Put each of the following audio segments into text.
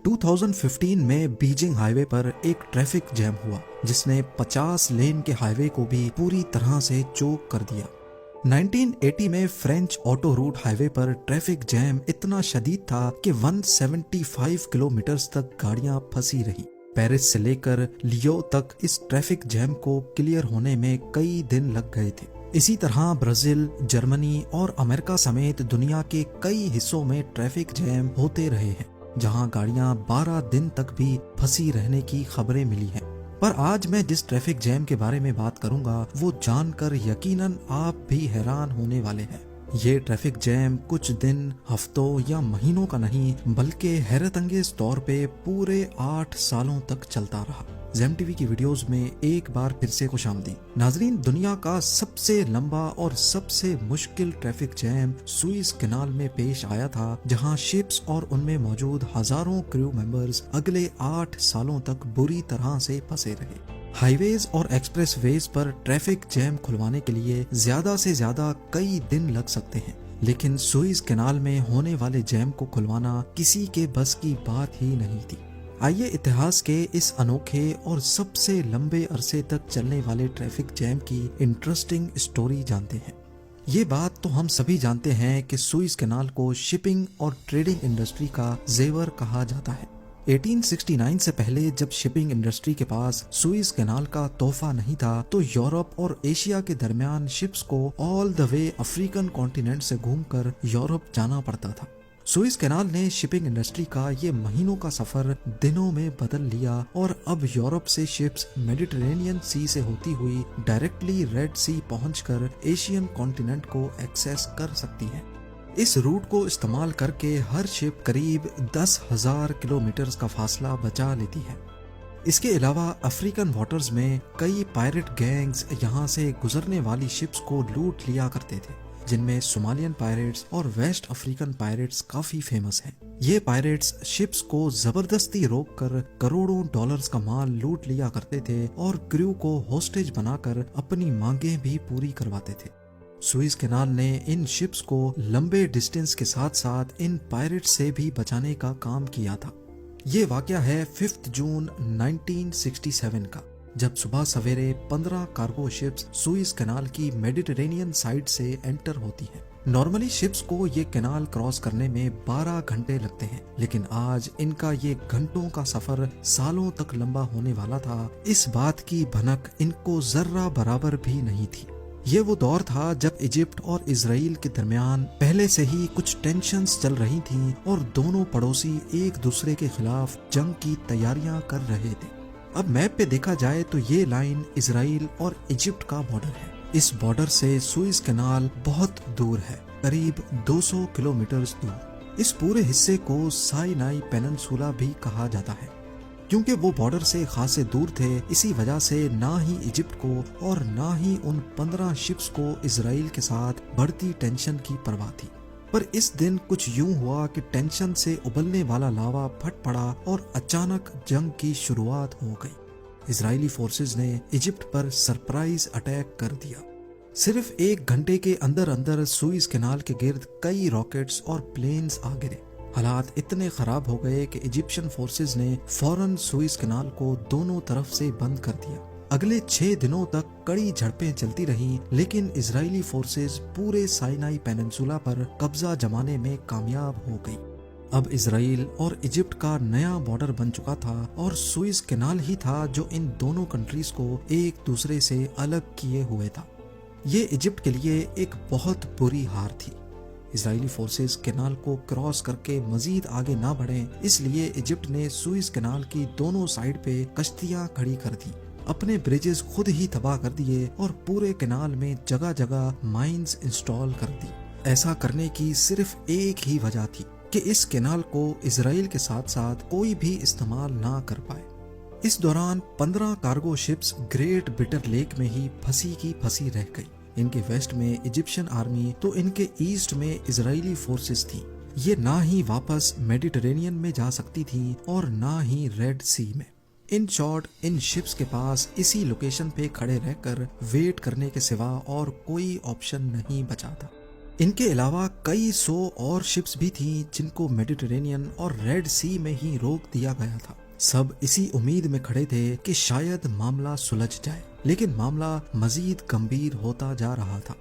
2015 में Beijing highway पर एक ट्रैफिक जैम हुआ जिसने 50 लेन के हाईवे को भी पूरी तरह से चोक कर दिया। 1980 में फ्रेंच ऑटो रूट हाईवे पर ट्रैफिक जैम इतना शदीद था कि 175 किलोमीटर तक गाड़ियां फंसी रही। पेरिस से लेकर लियो तक इस ट्रैफिक जैम को क्लियर होने में कई दिन लग गए थे। इसी तरह ब्राजील, जर्मनी और अमेरिका समेत दुनिया के कई हिस्सों में ट्रैफिक जैम होते रहे हैं, जहां गाड़ियां 12 दिन तक भी फंसी रहने की खबरें मिली हैं। पर आज मैं जिस ट्रैफिक जैम के बारे में बात करूंगा वो जानकर यकीनन आप भी हैरान होने वाले हैं। ये ट्रैफिक जैम कुछ दिन, हफ्तों या महीनों का नहीं बल्कि हैरत अंगेज तौर पे पूरे 8 सालों तक चलता रहा। ज़ेम टीवी की वीडियोस में एक बार फिर से खुशामदीद। नाजरीन, दुनिया का सबसे लंबा और सबसे मुश्किल ट्रैफिक जैम सुइज कैनाल में पेश आया था, जहां शिप्स और उनमें मौजूद हजारों क्रू मेंबर्स अगले 8 सालों तक बुरी तरह से फंसे रहे। हाईवेज और एक्सप्रेस वेज पर ट्रैफिक जैम खुलवाने के लिए ज्यादा से ज्यादा कई दिन लग सकते हैं, लेकिन सुइज कैनाल में होने वाले जैम को खुलवाना किसी के बस की बात ही नहीं थी। आइए इतिहास के इस अनोखे और सबसे लंबे अरसे तक चलने वाले ट्रैफिक जैम की इंटरेस्टिंग स्टोरी जानते हैं। ये बात तो हम सभी जानते हैं कि सुइज कैनाल को शिपिंग और ट्रेडिंग इंडस्ट्री का जेवर कहा जाता है। 1869 से पहले जब शिपिंग इंडस्ट्री के पास सुइज कैनाल का तोहफा नहीं था, तो यूरोप और एशिया के दरमियान शिप्स को all the way African continent से घूमकर यूरोप जाना पड़ता था। सुइज कैनाल ने शिपिंग इंडस्ट्री का ये महीनों का सफर दिनों में बदल लिया और अब यूरोप से शिप्स मेडिटेरेनियन सी से होती हुई डायरेक्टली रेड सी पहुंचकर एशियन कॉन्टिनेंट को एक्सेस कर सकती हैं। इस रूट को इस्तेमाल करके हर शिप करीब 10,000 किलोमीटर का फासला बचा लेती है। इसके अलावा अफ्रीकन वाटर्स में कई पायरेट गैंग्स यहाँ से गुजरने वाली शिप्स को लूट लिया करते थे, जिनमें सोमालियन पायरेट्स और वेस्ट अफ्रीकन पायरेट्स काफी फेमस हैं। ये पायरेट्स शिप्स को जबरदस्ती रोककर करोड़ों डॉलर्स का माल लूट लिया करते थे और क्रू को होस्टेज बनाकर अपनी मांगें भी पूरी करवाते थे। सुइज कैनाल ने इन शिप्स को लंबे डिस्टेंस के साथ साथ इन पायरेट्स से भी बचाने का काम किया था। ये वाकया है 5 जून 1967 का, जब सुबह सवेरे 15 कार्गो शिप्स सुइज कैनाल की मेडिटेरेनियन साइड से एंटर होती हैं। नॉर्मली शिप्स को ये कैनाल क्रॉस करने में 12 घंटे लगते हैं, लेकिन आज इनका ये घंटों का सफर सालों तक लंबा होने वाला था। इस बात की भनक इनको जर्रा बराबर भी नहीं थी। ये वो दौर था जब इजिप्ट और इजराइल के दरमियान पहले से ही कुछ टेंशन्स चल रही थीं और दोनों पड़ोसी एक दूसरे के खिलाफ जंग की तैयारियां कर रहे थे। अब मैप पे देखा जाए तो ये लाइन इजराइल और इजिप्ट का बॉर्डर है। इस बॉर्डर से सुइज कैनाल बहुत दूर है, करीब 200 किलोमीटर दूर। इस पूरे हिस्से को साइनाई पेनिनसुला भी कहा जाता है। क्योंकि वो बॉर्डर से खासे दूर थे, इसी वजह से ना ही इजिप्ट को और ना ही उन 15 शिप्स को इजराइल के साथ बढ़ती टेंशन की परवाह थी। पर इस दिन कुछ यूं हुआ कि टेंशन से उबलने वाला लावा फट पड़ा और अचानक जंग की शुरुआत हो गई। इजरायली फोर्सेस ने इजिप्ट पर सरप्राइज अटैक कर दिया। सिर्फ 1 घंटे के अंदर अंदर सुइज कैनाल के गिर्द कई रॉकेट्स और प्लेन्स आ गिरे। हालात इतने खराब हो गए कि इजिप्शियन फोर्सेस ने फौरन सुइज कैनाल को दोनों तरफ से बंद कर दिया। अगले 6 दिनों तक कड़ी झड़पें चलती रहीं, लेकिन इजरायली फोर्सेस पूरे साइनाई पेनिनसुला पर कब्जा जमाने में कामयाब हो गई। अब इजराइल और इजिप्ट का नया बॉर्डर बन चुका था और सुइज कैनाल ही था जो इन दोनों कंट्रीज को एक दूसरे से अलग किए हुए था। ये इजिप्ट के लिए एक बहुत बुरी हार थी। इजरायली फोर्सेस कैनाल को क्रॉस करके मजीद आगे ना बढ़ें, इसलिए इजिप्ट ने सुइज कैनाल की दोनों साइड पे कश्तियां खड़ी कर दी, अपने ब्रिजेस खुद ही तबाह कर दिए और पूरे कैनाल में जगह जगह माइंस इंस्टॉल कर दी। ऐसा करने की सिर्फ एक ही वजह थी कि इस कैनाल को इजराइल के साथ साथ कोई भी इस्तेमाल ना कर पाए। इस दौरान 15 cargo ships great bitter lake में ही फंसी की फंसी रह गई। इनके वेस्ट में इजिप्शियन आर्मी तो इनके ईस्ट में इजरायली फोर्सेस थी। ये ना ही वापस मेडिटेरेनियन में जा सकती थी और ना ही रेड सी में। इन शॉर्ट इन शिप्स के पास इसी लोकेशन पे खड़े रहकर वेट करने के सिवा और कोई ऑप्शन नहीं बचा था। ان کے علاوہ کئی 100 اور شپس بھی تھیں جن کو میڈیٹرینین اور ریڈ سی میں ہی روک دیا گیا تھا۔ سب اسی امید میں کھڑے تھے کہ شاید معاملہ سلجھ جائے، لیکن معاملہ مزید گمبھیر ہوتا جا رہا تھا۔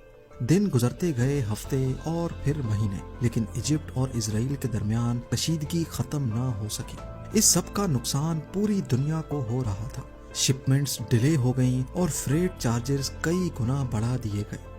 دن گزرتے گئے، ہفتے اور پھر مہینے، لیکن ایجپٹ اور اسرائیل کے درمیان کشیدگی ختم نہ ہو سکی۔ اس سب کا نقصان پوری دنیا کو ہو رہا تھا۔ شپمنٹس ڈیلے ہو گئیں اور فریٹ چارجز کئی گنا بڑھا دیے گئے۔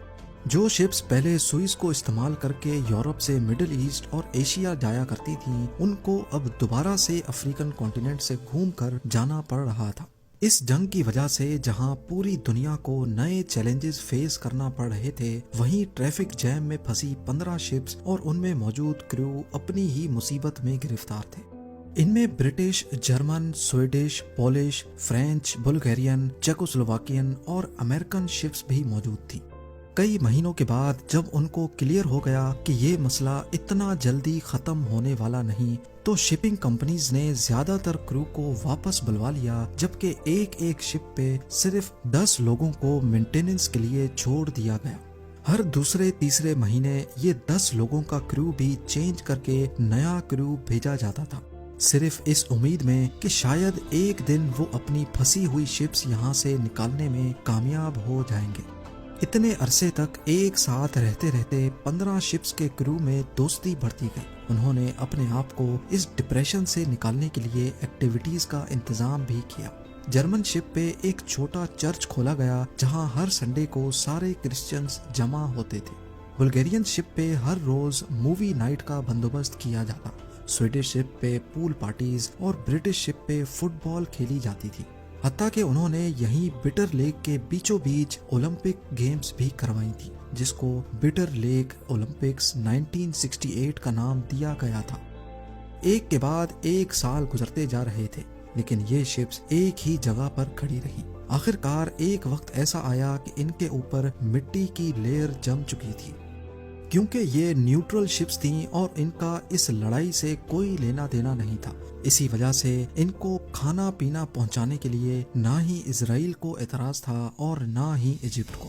جو شپس پہلے سوئس کو استعمال کر کے یورپ سے مڈل ایسٹ اور ایشیا جایا کرتی تھیں، ان کو اب دوبارہ سے افریقن کانٹیننٹ سے گھوم کر جانا پڑ رہا تھا۔ اس جنگ کی وجہ سے جہاں پوری دنیا کو نئے چیلنجز فیس کرنا پڑ رہے تھے، وہیں ٹریفک جیم میں پھنسی 15 شپس اور ان میں موجود کریو اپنی ہی مصیبت میں گرفتار تھے۔ ان میں British, German, Swedish, Polish, French, Bulgarian, Czechoslovakian اور امریکن شپس بھی موجود تھی۔ کئی مہینوں کے بعد جب ان کو کلیئر ہو گیا کہ یہ مسئلہ اتنا جلدی ختم ہونے والا نہیں، تو شپنگ کمپنیز نے زیادہ تر کرو کو واپس بلوا لیا، جبکہ ایک شپ پہ صرف 10 لوگوں کو مینٹیننس کے لیے چھوڑ دیا گیا۔ ہر دوسرے تیسرے مہینے یہ 10 لوگوں کا کرو بھی چینج کر کے نیا کرو بھیجا جاتا تھا، صرف اس امید میں کہ شاید ایک دن وہ اپنی پھنسی ہوئی شپس یہاں سے نکالنے میں کامیاب ہو جائیں گے۔ اتنے عرصے تک ایک ساتھ رہتے رہتے 15 شپس کے کرو میں دوستی بڑھتی گئی۔ انہوں نے اپنے آپ کو اس ڈپریشن سے نکالنے کے لیے ایکٹیویٹیز کا انتظام بھی کیا۔ جرمن شپ پہ ایک چھوٹا چرچ کھولا گیا جہاں ہر سنڈے کو سارے کرسچنز جمع ہوتے تھے۔ بلغیرین شپ پہ ہر روز مووی نائٹ کا بندوبست کیا جاتا۔ سویڈش شپ پہ پول پارٹیز اور برٹش شپ پہ فٹ بال کھیلی جاتی تھی، حتیٰ کہ انہوں نے یہیں بٹر لیک کے بیچوں بیچ اولمپک گیمز بھی کروائی تھی، جس کو بٹر لیک اولمپکس 1968 کا نام دیا گیا تھا۔ ایک کے بعد ایک سال گزرتے جا رہے تھے، لیکن یہ شپس ایک ہی جگہ پر کھڑی رہی۔ آخر کار ایک وقت ایسا آیا کہ ان کے اوپر مٹی کی لیئر جم چکی تھی، کیونکہ یہ نیوٹرل شپس تھیں اور ان کا اس لڑائی سے کوئی لینا دینا نہیں تھا۔ اسی وجہ سے ان کو کھانا پینا پہنچانے کے لیے نہ ہی اسرائیل کو اعتراض تھا اور نہ ہی ایجپٹ کو۔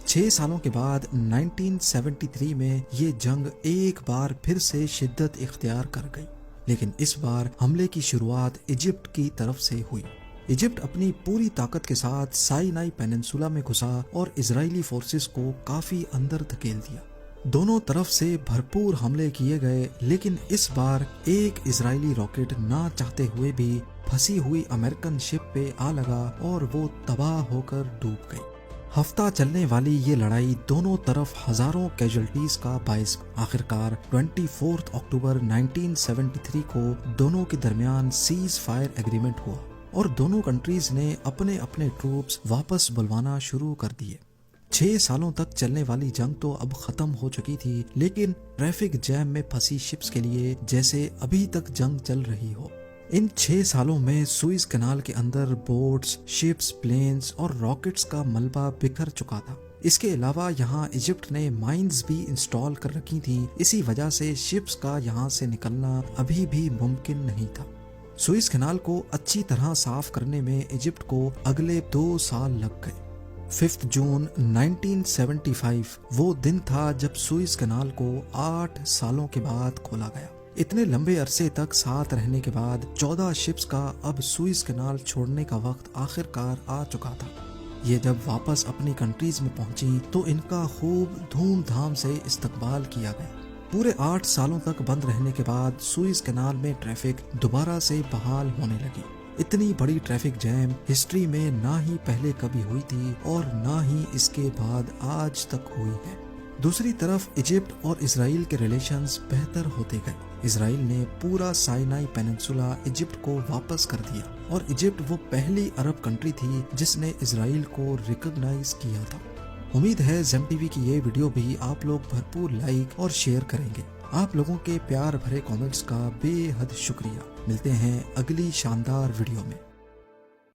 6 سالوں کے بعد 1973 میں یہ جنگ ایک بار پھر سے شدت اختیار کر گئی، لیکن اس بار حملے کی شروعات ایجپٹ کی طرف سے ہوئی۔ ایجپٹ اپنی پوری طاقت کے ساتھ سائنائی پیننسولا میں گھسا اور اسرائیلی فورسز کو کافی اندر دھکیل دیا۔ دونوں طرف سے بھرپور حملے کیے گئے، لیکن اس بار ایک اسرائیلی راکٹ نہ چاہتے ہوئے بھی پھنسی ہوئی امریکن شپ پہ آ لگا اور وہ تباہ ہو کر ڈوب گئی۔ ہفتہ چلنے والی یہ لڑائی دونوں طرف ہزاروں کیجولٹیز کا باعث۔ آخرکار 24 اکتوبر 1973 کو دونوں کے درمیان سیز فائر ایگریمنٹ ہوا اور دونوں کنٹریز نے اپنے اپنے ٹروپس واپس بلوانا شروع کر دیے۔ 6 سالوں تک چلنے والی جنگ تو اب ختم ہو چکی تھی، لیکن ٹریفک جیم میں پھنسی شپس کے لیے جیسے ابھی تک جنگ چل رہی ہو۔ ان 6 سالوں میں سوئز کینال کے اندر بوٹس، شپس، پلینز اور راکٹس کا ملبہ بکھر چکا تھا۔ اس کے علاوہ یہاں ایجپٹ نے مائنز بھی انسٹال کر رکھی تھیں، اسی وجہ سے شپس کا یہاں سے نکلنا ابھی بھی ممکن نہیں تھا۔ سوئز کینال کو اچھی طرح صاف کرنے میں ایجپٹ کو اگلے 2 سال لگ گئے۔ 5 جون 1975 وہ دن تھا جب سوئز کینال کو 8 سالوں کے بعد کھولا گیا۔ اتنے لمبے عرصے تک ساتھ رہنے کے بعد 14 شپس کا اب سوئز کینال چھوڑنے کا وقت آخر کار آ چکا تھا۔ یہ جب واپس اپنی کنٹریز میں پہنچی تو ان کا خوب دھوم دھام سے استقبال کیا گیا۔ پورے 8 سالوں تک بند رہنے کے بعد سوئز کینال میں ٹریفک دوبارہ سے بحال ہونے لگی۔ اتنی بڑی ٹریفک جیم ہسٹری میں نہ ہی پہلے کبھی ہوئی تھی اور نہ ہی اس کے بعد آج تک ہوئی ہے۔ دوسری طرف ایجپٹ اور اسرائیل کے ریلیشنز بہتر ہوتے گئے۔ اسرائیل نے پورا سائنائی پیننسولا ایجپٹ کو واپس کر دیا اور ایجپٹ وہ پہلی عرب کنٹری تھی جس نے اسرائیل کو ریکگنائز کیا تھا۔ امید ہے زیم ٹی وی کی یہ ویڈیو بھی آپ لوگ بھرپور لائک اور شیئر کریں گے۔ آپ لوگوں کے پیار بھرے کامنٹس کا بے حد شکریہ۔ ملتے ہیں اگلی شاندار ویڈیو میں۔